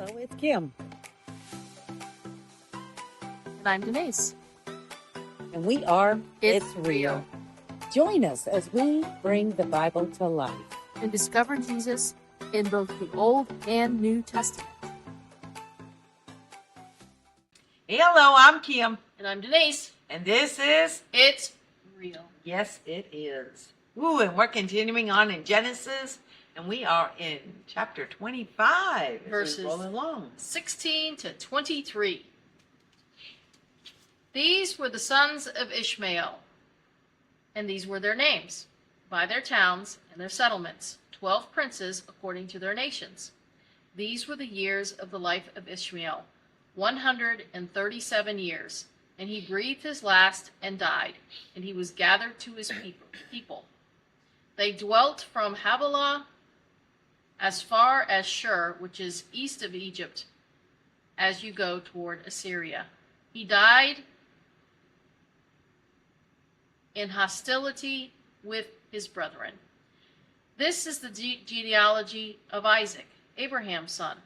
Hello, it's Kim, And I'm Denise. and we are It's Real. Join us as we bring the Bible to life. And discover Jesus in both the Old and New Testament. Hello, I'm Kim, And I'm Denise. and this is, It's Real. yes, it is. Ooh, and we're continuing on in Genesis, and we are in chapter 25. Verses rolling along. 16 to 23. These were the sons of Ishmael, and these were their names, by their towns and their settlements, 12 princes according to their nations. These were the years of the life of Ishmael, 137 years, and he breathed his last and died, and he was gathered to his people. They dwelt from Havilah as far as Shur, which is east of Egypt, as you go toward Assyria. He died in hostility with his brethren. This is the genealogy of Isaac, Abraham's son.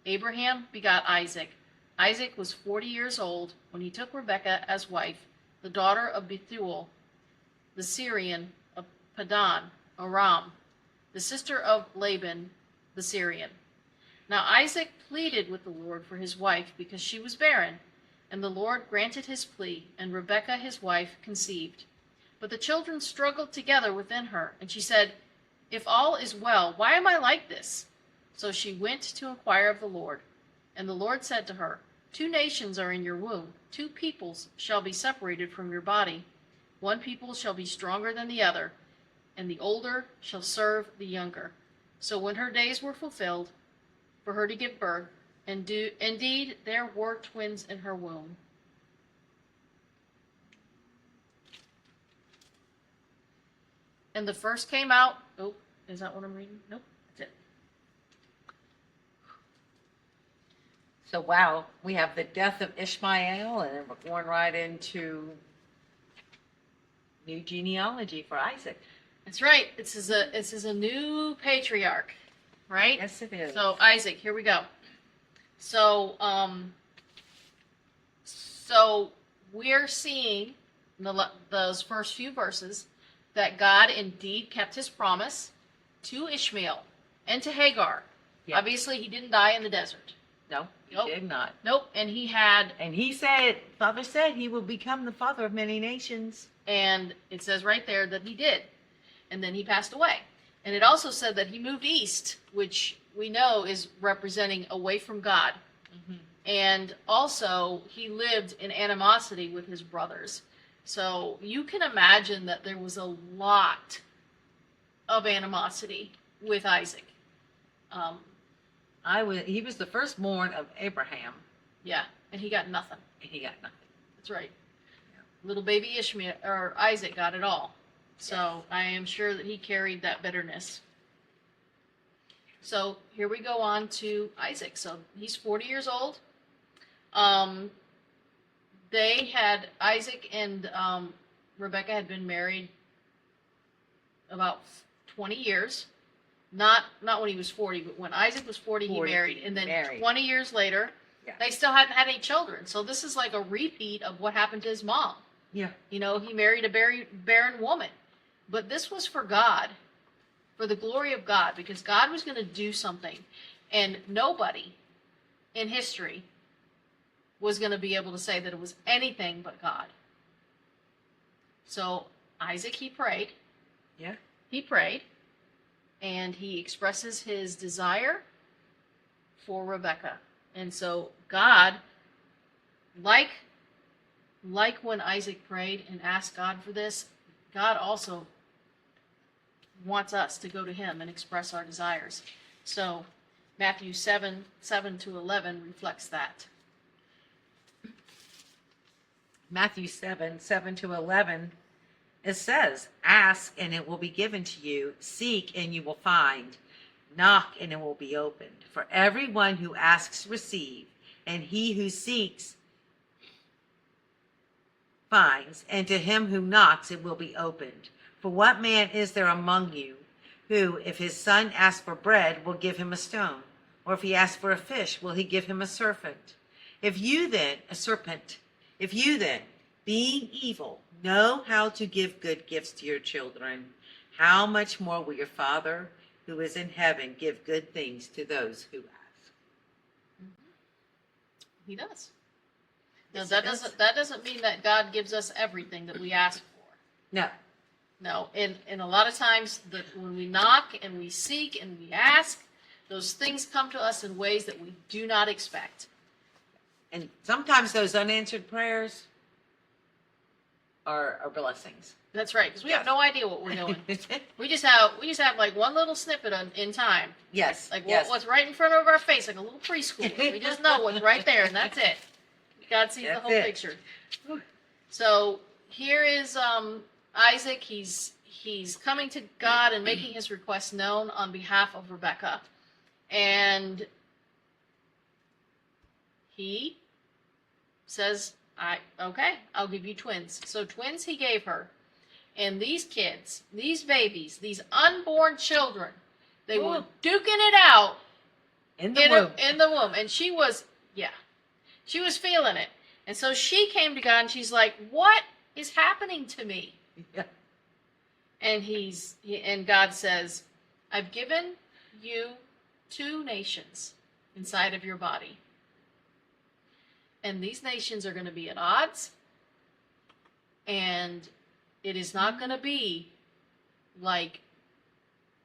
Abraham begot Isaac. Isaac was 40 years old when he took Rebekah as wife, the daughter of Bethuel, the Syrian of Padan Aram, the sister of Laban the Syrian. Now Isaac pleaded with the Lord for his wife because she was barren, and the Lord granted his plea, and Rebekah his wife conceived. But the children struggled together within her, and she said, "If all is well, why am I like this?" So she went to inquire of the Lord. And the Lord said to her, 2 nations are in your womb, 2 peoples shall be separated from your body. One people shall be stronger than the other, and the older shall serve the younger. So when her days were fulfilled for her to give birth, indeed there were twins in her womb. And the first came out. Oh, is that what I'm reading? Nope, that's it. So, wow, we have the death of Ishmael, and then we're going right into new genealogy for Isaac. That's right. This is a new patriarch, right? Yes, it is. So Isaac, here we go. So we're seeing in those first few verses that God indeed kept his promise to Ishmael and to Hagar. Yep. Obviously, he didn't die in the desert. No, he Nope. did not. Nope. And he had, And he said, Father said he will become the father of many nations. and it says right there that he did. And then he passed away. And it also said that he moved east, which we know is representing away from God. Mm-hmm. And also, he lived in animosity with his brothers. So you can imagine that there was a lot of animosity with Isaac. He was the firstborn of Abraham, Yeah, and he got nothing. and he got nothing. That's right. Little baby Ishmael or Isaac got it all. So I am sure that he carried that bitterness. So here we go on to Isaac. So he's 40 years old. Isaac and Rebekah had been married about 20 years. Not when he was 40, but when Isaac was 40, he married. And then 20 years later, they still hadn't had any children. So this is like a repeat of what happened to his mom. Yeah. You know, he married a barren woman. But this was for God, for the glory of God, because God was going to do something. And nobody in history was going to be able to say that it was anything but God. So Isaac, he prayed. Yeah. He prayed. And he expresses his desire for Rebekah. And so God, like when Isaac prayed and asked God for this, God also wants us to go to him and express our desires. So Matthew 7:7-11 reflects that. Matthew 7:7-11, it says, "Ask and it will be given to you. Seek and you will find. Knock and it will be opened. For everyone who asks receives, and he who seeks finds, and to him who knocks it will be opened. For what man is there among you who, if his son asks for bread, will give him a stone? Or if he asks for a fish, will he give him a serpent? If you then, being evil, know how to give good gifts to your children, how much more will your Father who is in heaven give good things to those who ask? He does. Yes, Now, he does. that doesn't mean that God gives us everything that we ask for. No. No, and a lot of times when we knock and we seek and we ask, those things come to us in ways that we do not expect. And sometimes those unanswered prayers are blessings. That's right, because we have Yes. no idea what we're doing. We just have like one little snippet in time. Yes. Like yes. what's right in front of our face, like a little preschool. We just know what's right there, and that's it. God sees the That's whole it. picture. So here is Isaac. He's coming to God and making his request known on behalf of Rebekah, and he says, I'll give you twins." So twins he gave her. And these kids, these babies, these unborn children, they were duking it out In the womb. in the womb. And she was feeling it. And so she came to God and she's like, "What is happening to me?" Yeah. And God says, "I've given you 2 nations inside of your body. And these nations are going to be at odds. And it is not going to be like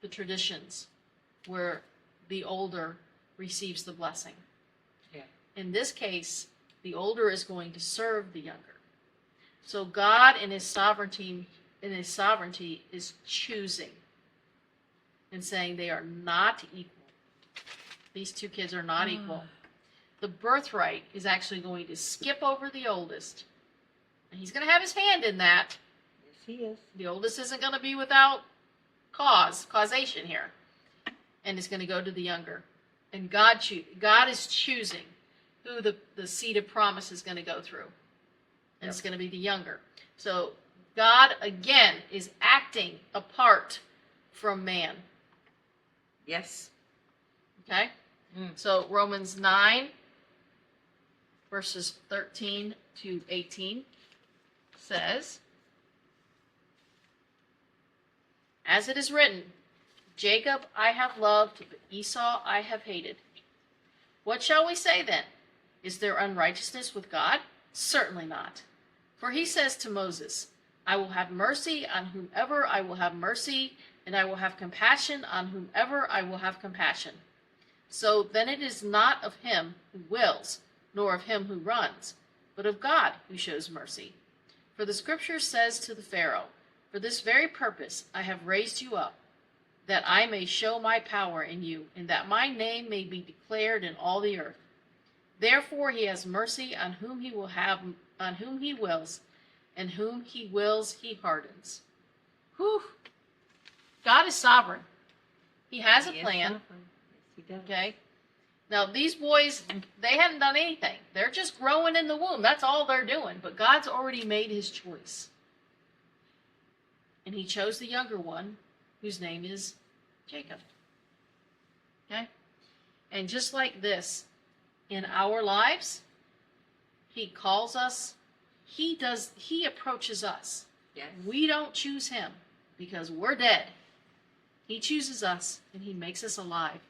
the traditions where the older receives the blessing. Yeah. In this case, the older is going to serve the younger. So God in his sovereignty is choosing and saying they are not equal. These 2 kids are not equal. The birthright is actually going to skip over the oldest. And he's going to have his hand in that. Yes, he is. The oldest isn't going to be without causation here. And it's going to go to the younger. And God is choosing who the seed of promise is going to go through. And it's going to be the younger. So God, again, is acting apart from man. Yes. Okay? So Romans 9, verses 13 to 18 says, "As it is written, Jacob I have loved, but Esau I have hated. What shall we say then? Is there unrighteousness with God? Certainly not. For he says to Moses, I will have mercy on whomever I will have mercy, and I will have compassion on whomever I will have compassion. So then it is not of him who wills, nor of him who runs, but of God who shows mercy. For the scripture says to the Pharaoh, For this very purpose I have raised you up, that I may show my power in you, and that my name may be declared in all the earth. Therefore he has mercy on whom he wills, and whom he wills he hardens." Whew. God is sovereign. He has a plan. Yes, he does. Okay? Now, these boys, they haven't done anything. They're just growing in the womb. That's all they're doing. But God's already made his choice. And he chose the younger one, whose name is Jacob. Okay? And just like this, in our lives, he calls us, he approaches us. Yes. We don't choose him because we're dead. He chooses us and he makes us alive.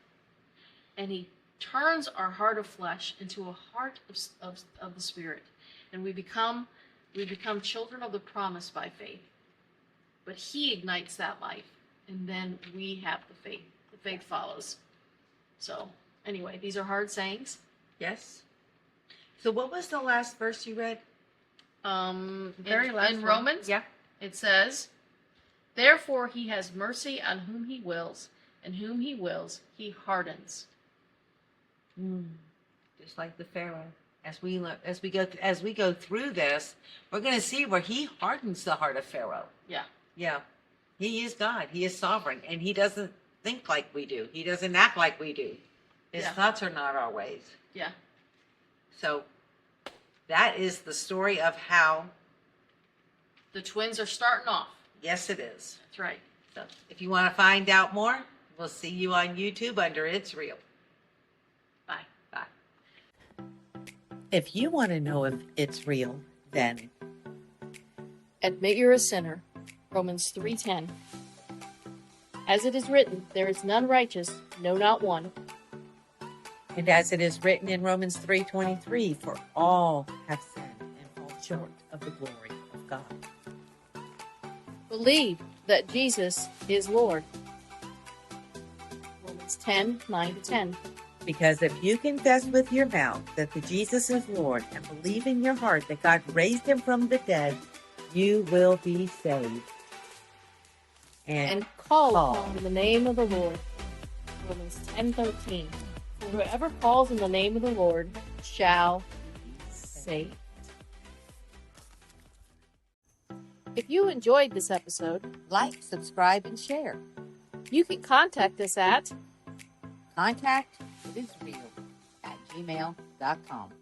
And he turns our heart of flesh into a heart of the spirit. And we become children of the promise by faith. But he ignites that life. And then we have the faith. The faith follows. So, anyway, these are hard sayings. Yes. So what was the last verse you read? Very last in one. Romans, Yeah. it says, "Therefore he has mercy on whom he wills, and whom he wills he hardens." Just like the Pharaoh. As we go through this, we're going to see where he hardens the heart of Pharaoh. Yeah. Yeah. He is God. He is sovereign, and he doesn't think like we do. He doesn't act like we do. His Yeah. thoughts are not our ways. Yeah. So that is the story of how, The twins are starting off. yes, it is. That's right. So if you want to find out more, we'll see you on YouTube under It's Real. If you want to know if it's real, then Admit you're a sinner. Romans 3:10. As it is written, there is none righteous, no, not one. and as it is written in Romans 3:23, for all have sinned and fall short of the glory of God. Believe that Jesus is Lord. Romans 10:9-10. Because if you confess with your mouth that the Jesus is Lord and believe in your heart that God raised him from the dead, you will be saved. And call upon the name of the Lord. Romans 10:13. For whoever calls in the name of the Lord shall be saved. If you enjoyed this episode, like, subscribe, and share. you can contact us at Contact@gmail.com.